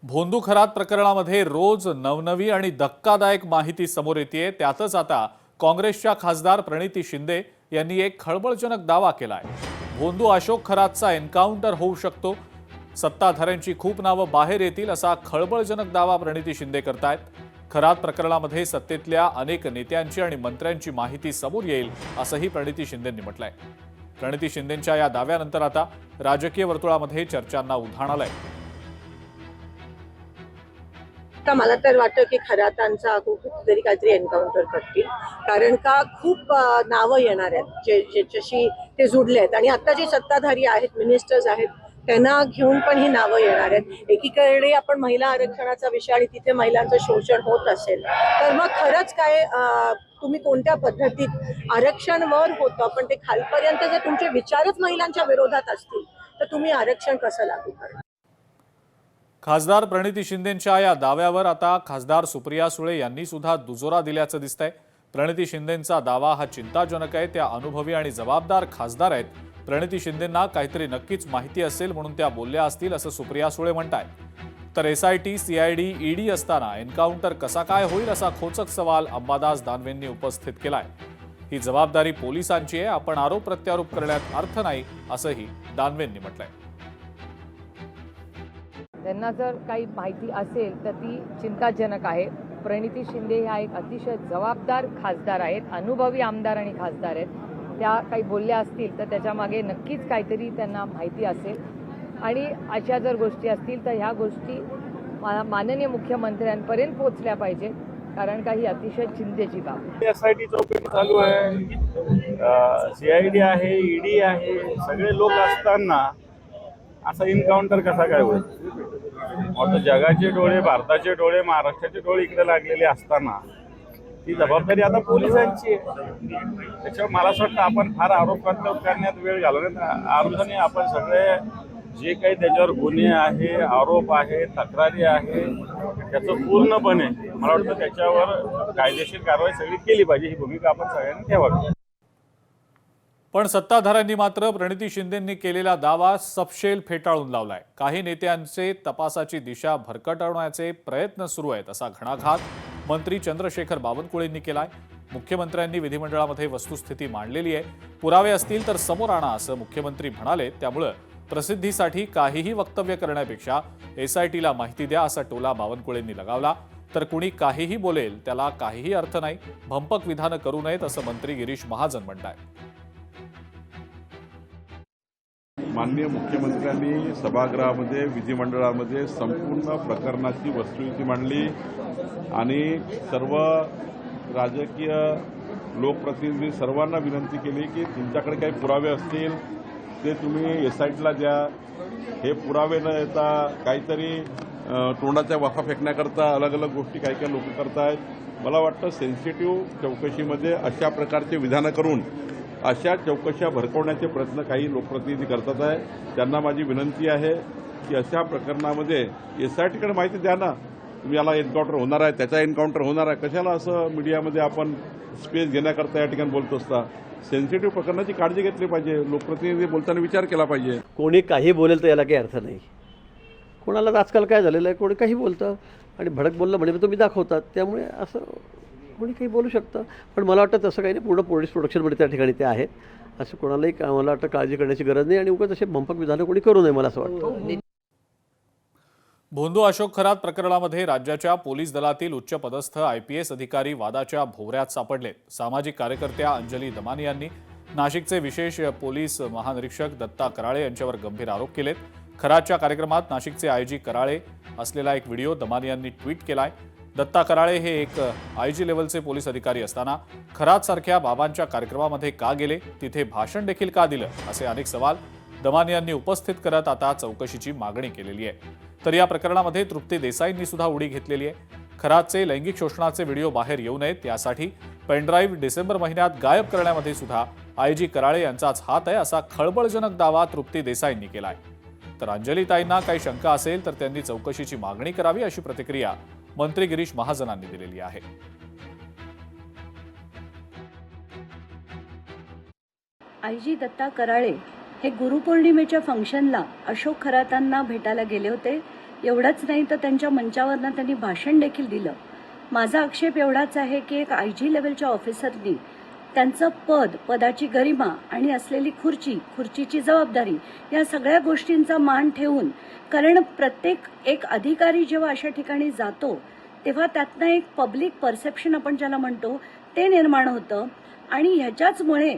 भोंदू खरात प्रकरणामध्ये रोज नवनवी आणि धक्कादायक माहिती समोर येते। त्यातच आता काँग्रेसच्या खासदार प्रणिती शिंदे यांनी एक खळबळजनक दावा केलाय। भोंदू अशोक खरातचा एन्काउंटर होऊ शकतो, सत्ताधाऱ्यांची खूप नावं बाहेर येतील असा खळबळजनक दावा प्रणिती शिंदे करतायत। खरात प्रकरणामध्ये सत्तेतल्या अनेक नेत्यांची आणि मंत्र्यांची माहिती समोर येईल असंही प्रणिती शिंदेंनी म्हटलंय। प्रणिती शिंदेंच्या या दाव्यानंतर आता राजकीय वर्तुळामध्ये चर्चांना उधाण आलंय। मला तर वाटतं की खरातांचा कुठेतरी काहीतरी एन्काउंटर करतील, कारण का खूप नावं येणार आहेत ज्याच्याशी ते जुडले आहेत आणि आता जे सत्ताधारी आहेत, मिनिस्टर्स आहेत, त्यांना घेऊन पण ही नावं येणार आहेत। एकीकडे आपण महिला आरक्षणाचा विषय आणि तिथे महिलांचं शोषण होत असेल तर मग खरंच काय तुम्ही कोणत्या पद्धतीत आरक्षण वर होतं पण ते खालपर्यंत जर तुमचे विचारच महिलांच्या विरोधात असतील तर तुम्ही आरक्षण कसं लागू करणार। खासदार प्रणिती शिंदेंच्या या दाव्यावर आता खासदार सुप्रिया सुळे यांनी सुद्धा दुजोरा दिल्याचं दिसतंय। प्रणिती शिंदेंचा दावा हा चिंताजनक आहे। त्या अनुभवी आणि जबाबदार खासदार आहेत। प्रणिती शिंदेंना काहीतरी नक्कीच माहिती असेल म्हणून त्या बोलल्या असतील असं सुप्रिया सुळे म्हणतायत। तर एसआयटी, सीआयडी, ईडी असताना एन्काउंटर कसा काय होईल असा खोचक सवाल अंबादास दानवेंनी उपस्थित केलाय। ही जबाबदारी पोलिसांची आहे, आपण आरोप प्रत्यारोप करण्यात अर्थ नाही असंही दानवेंनी म्हटलंय। त्यांना जर काही माहिती असेल तर ती चिंताजनक आहे। प्रणिती शिंदे ह्या एक अतिशय जबाबदार खासदार आहेत, अनुभवी आमदार आणि खासदार आहेत। त्या काही बोलल्या असतील तर त्याच्यामागे नक्कीच काहीतरी त्यांना माहिती असेल आणि अशा जर गोष्टी असतील तर ह्या गोष्टी माननीय मुख्यमंत्र्यांपर्यंत पोहोचल्या पाहिजेत, कारण काही अतिशय चिंतेची बाब आहे। एसआयटी चौकशी चालू आहे, सीआयडी आहे, ईडी आहे, सगळे लोक असताना असा एन्काउंटर कसा काय होईल? आता जगाचे डोळे, भारताचे डोळे, महाराष्ट्राचे डोळे इकडे लागलेले असताना ती जबाबदारी आता पोलिसांची आहे। त्याच्यावर मला असं वाटतं आपण फार आरोप करण्यात वेळ घालवण्यात अर्थ नाही। आपण सगळे जे काही त्याच्यावर गुन्हे आहे, आरोप आहे, तक्रारी आहे, त्याचं पूर्णपणे मला वाटतं त्याच्यावर कायदेशीर कारवाई सगळी केली पाहिजे, ही भूमिका आपण सगळ्यांनी ठेवावी। पण सत्ताधाऱ्यांनी मात्र प्रणिती शिंदेंनी केलेला दावा सपशेल फेटाळून लावलाय। काही नेत्यांचे तपासाची दिशा भरकटवण्याचे प्रयत्न सुरू आहेत असा घणाघात मंत्री चंद्रशेखर बावनकुळेंनी केलाय। मुख्यमंत्र्यांनी विधिमंडळामध्ये वस्तुस्थिती मांडलेली आहे, पुरावे असतील तर समोर आणा असं मुख्यमंत्री म्हणाले। त्यामुळे प्रसिद्धीसाठी काहीही वक्तव्य करण्यापेक्षा एसआयटीला माहिती द्या असा टोला बावनकुळेंनी लगावला। तर कुणी काहीही बोलेल त्याला काहीही अर्थ नाही, भंपक विधानं करू नयेत असं मंत्री गिरीश महाजन म्हणतायत। माननीय मुख्यमंत्र्यांनी सभागृहामध्ये, विधिमंडळामध्ये संपूर्ण प्रकरणाची वस्तुस्थिती मांडली आणि सर्व राजकीय लोकप्रतिनिधी सर्वांना विनंती केली की तुमच्याकडे काही पुरावे असतील ते तुम्ही एसआयटीला द्या। हे पुरावे न येता काहीतरी तोंडाच्या वाफा फेकण्याकरता अलग अलग गोष्टी काही काही लोक करतायत। मला वाटतं सेन्सिटिव्ह चौकशीमध्ये अशा प्रकारचे विधानं करून अशा चौकशा भरकवण्याचे प्रयत्न काही लोकप्रतिनिधी करतात आहे। त्यांना माझी विनंती आहे की अशा प्रकरणामध्ये एसआयटीकडे माहिती द्या ना, तुम्ही याला एन्काउंटर होणार आहे, त्याचा एन्काउंटर होणार आहे, कशाला असं मीडियामध्ये आपण स्पेस घेण्याकरता या ठिकाणी बोलत असता। सेन्सिटिव्ह प्रकरणाची काळजी घेतली पाहिजे, लोकप्रतिनिधी बोलताना विचार केला पाहिजे। कोणी काही बोलेल तर याला काही अर्थ नाही। कोणाला आजकाल काय झालेलं आहे, कोणी काही बोलतं आणि भडक बोललं म्हणजे तुम्ही दाखवतात, त्यामुळे असं कोणी काही बोलू शकतं। पण मला वाटतं तसं काही नाही, पूर्ण पोलीस प्रोटेक्शनमध्ये त्या ठिकाणी ते आहेत। असं कोणालाही मला वाटतं काळजी करण्याची गरज नाही आणि उगाच असे भंपक विधानं कोणी करू नये मला असं वाटतं। भोंदू अशोक खरात प्रकरणामध्ये राज्याच्या पोलीस दलातील उच्चपदस्थ आयपीएस अधिकारी वादाच्या भोवऱ्यात सापडले। सामाजिक कार्यकर्त्या अंजली दमानी यांनी नाशिकचे विशेष पोलीस महानिरीक्षक दत्ता कराळे यांच्यावर गंभीर आरोप केलेत। खरातच्या कार्यक्रमात नाशिकचे आयजी कराळे असलेला एक व्हिडिओ दमानी यांनी ट्विट केलाय। दत्ता कराळे हे एक आयजी लेव्हलचे पोलीस अधिकारी असताना खरात सारख्या बाबांच्या कार्यक्रमामध्ये का गेले, तिथे भाषण देखील का दिलं, असे अनेक सवाल दमानी यांनी उपस्थित करत आता चौकशीची मागणी केलेली आहे। तर या प्रकरणामध्ये तृप्ती देसाईंनी सुद्धा उडी घेतलेली आहे। खरातचे लैंगिक शोषणाचे व्हिडिओ बाहेर येऊ नयेत यासाठी पेनड्राईव्ह डिसेंबर महिन्यात गायब करण्यामध्ये सुद्धा आयजी कराळे यांचाच हात आहे असा खळबळजनक दावा तृप्ती देसाईंनी केलाय। तर अंजलीताईंना काही शंका असेल तर त्यांनी चौकशीची मागणी करावी अशी प्रतिक्रिया मंत्री गिरीश महाजनांनी दिलेली आहे। आयजी दत्ता कराळे हे गुरुपौर्णिमेच्या फंक्शनला अशोक खरातांना भेटायला गेले होते। एवढंच नाही तर त्यांच्या मंचावरनं त्यांनी भाषण देखील दिलं. माझा आक्षेप एवढाच आहे की एक IG लेवलच्या ऑफिसरनी त्यांचं पदाची गरिमा आणि असलेली खुर्चीची जबाबदारी या सगळ्या गोष्टींचा मान ठेवून, कारण प्रत्येक एक अधिकारी जेव्हा अशा ठिकाणी जातो तेव्हा त्यातनं एक पब्लिक परसेप्शन आपण ज्याला म्हणतो ते निर्माण होतं आणि ह्याच्याचमुळे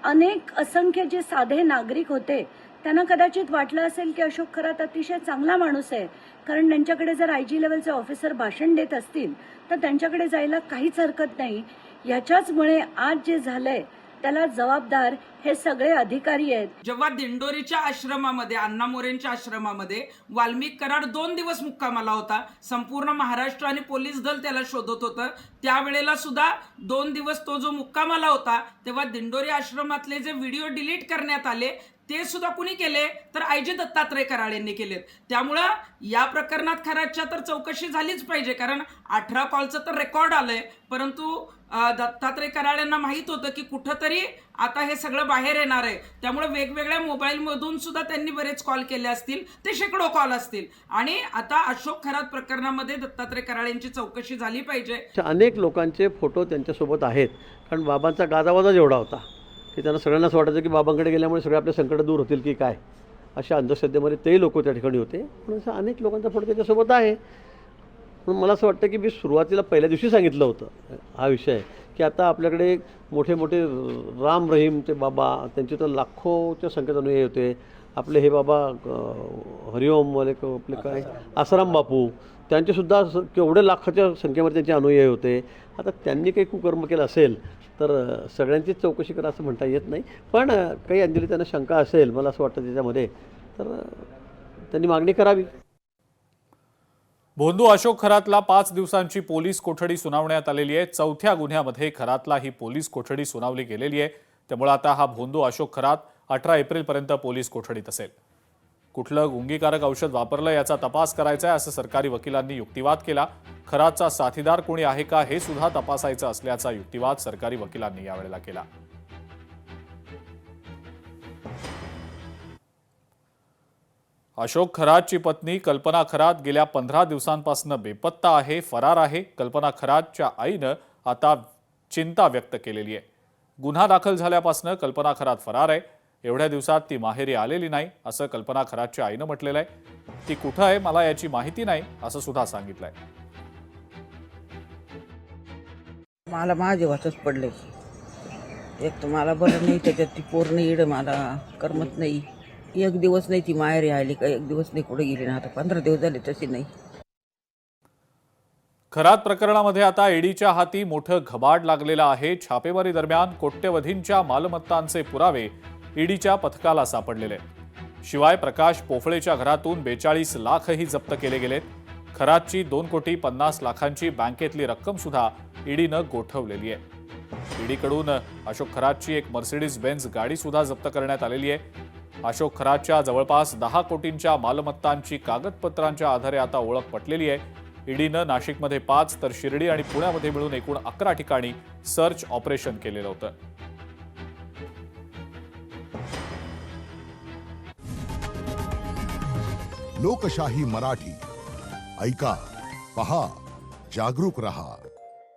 अनेक असंख्य जे साधे नागरिक होते त्यांना कदाचित वाटलं असेल की अशोक खरात अतिशय चांगला माणूस आहे, कारण त्यांच्याकडे जर IG लेवलचे ऑफिसर भाषण देत असतील तर त्यांच्याकडे जायला काहीच हरकत नाही. ह्याच्याचमुळे आज जे झालंय त्याला जबाबदार हे सगळे अधिकारी आहेत. जेव्हा दिंडोरीच्या आश्रमामध्ये, अण्णा मोरेंच्या आश्रमामध्ये वाल्मिक कराड 2 दिवस मुक्कामाला होता, संपूर्ण महाराष्ट्र आणि पोलीस दल त्याला शोधत होतं, त्यावेळेला सुद्धा 2 दिवस तो जो मुक्कामाला होता तेव्हा दिंडोरी आश्रमातले जे व्हिडिओ डिलीट करण्यात आले ते सुद्धा कुणी केले तर IG दत्तात्रय कराळेंनी केलेत. त्यामुळं या प्रकरणात खरातच्या तर चौकशी झालीच पाहिजे, कारण 18 कॉलचं तर रेकॉर्ड आलंय, परंतु दत्तात्रय कराळेंना माहीत होतं की कुठंतरी आता हे सगळं बाहेर येणार आहे. त्यामुळे वेगवेगळ्या मोबाईलमधून सुद्धा त्यांनी बरेच कॉल केले असतील, ते शेकडो कॉल असतील. आणि आता अशोक खरात प्रकरणामध्ये दत्तात्रय कराळेंची चौकशी झाली पाहिजे. अनेक लोकांचे फोटो त्यांच्यासोबत आहेत, कारण बाबांचा गाजावाजा एवढा होता की त्यांना सगळ्यांनाच वाटायचं की बाबांकडे गेल्यामुळे सगळे आपले संकट दूर होतील की काय, अशा अंधश्रद्धेमध्ये तेही लोक त्या ठिकाणी होते. पण असं अनेक लोकांचा फोटो त्याच्यासोबत आहे. म्हणून मला असं वाटतं की मी सुरुवातीला पहिल्या दिवशी सांगितलं होतं हा विषय, की आता आपल्याकडे मोठे मोठे राम रहीम ते बाबा, त्यांचे तर लाखोच्या संख्येत अनुयायी होते. आपले हे बाबा हरिओमवाले आपले काय आसाराम बापू, त्यांचेसुद्धा केवढे लाखाच्या संख्येमध्ये त्यांचे अनुयायी होते. आता त्यांनी काही कुकर्म केलं असेल तर सगळ्यांचीच चौकशी करा असं म्हणता येत नाही. पण काही अंजली त्यांना शंका असेल, मला असं वाटतं त्याच्यामध्ये, तर त्यांनी मागणी करावी. भोंदू अशोक खरातला 5 दिवसांची पोलीस कोठडी सुनावण्यात आलेली आहे. 4थ्या गुन्ह्यामध्ये खरातला ही पोलीस कोठडी सुनावली गेलेली आहे. त्यामुळे आता हा भोंदू अशोक खरात 18 एप्रिलपर्यंत पोलीस कोठडीत असेल. कुठलं गुंगीकारक औषध वापरलं याचा तपास करायचा आहे असं सरकारी वकिलांनी युक्तिवाद केला. खरातचा साथीदार कोणी आहे का हे सुद्धा तपासायचं असल्याचा युक्तिवाद सरकारी वकिलांनी यावेळेला केला. अशोक खरातची पत्नी कल्पना खरात गेल्या 15 दिवसांपासून बेपत्ता आहे, फरार आहे. कल्पना खरातच्या आईनं आता चिंता व्यक्त केलेली आहे. गुन्हा दाखल झाल्यापासून कल्पना खरात फरार आहे. एवढ्या दिवसात ती माहेरी आलेली नाही असं कल्पना खरातच्या आईनं म्हटलेलं आहे. ती कुठं आहे मला याची माहिती नाही असं सुद्धा सांगितलंय. मला महादेवाचंच पडलंय. एक तर मला बरं नाही, त्याच्यात ती पूर्ण इड मला करमत नाही. एक दिवस नाही ती माहेरी आली का, एक दिवस नाही कुठे गेली ना. आता 15 दिवस झाले तशी नाही. खरात प्रकरणामध्ये आता ईडीच्या हाती मोठं घबाड लागलेलं आहे. छापेमारी दरम्यान कोट्यवधींच्या मालमत्तांचे पुरावे ईडीच्या पथकाला सापडलेले. शिवाय प्रकाश पोफळेच्या घरातून 42 लाखही जप्त केले गेलेत. खरातची 2,50,00,000ची बँकेतली रक्कम सुद्धा ईडीनं गोठवलेली आहे. ईडीकडून अशोक खरातची एक मर्सिडीज बेन्झ गाडी सुद्धा जप्त करण्यात आलेली आहे. अशोक खरातच्या जवळपास 10 कोटींच्या मालमत्तांची कागदपत्रांच्या आधारे आता ओळख पटलेली आहे. ईडीनं नाशिकमध्ये 5 तर शिर्डी आणि पुण्यामध्ये मिळून एकूण 11 ठिकाणी सर्च ऑपरेशन केलेलं होतं. लोकशाही मराठी ऐका, पहा, जागरूक रहा.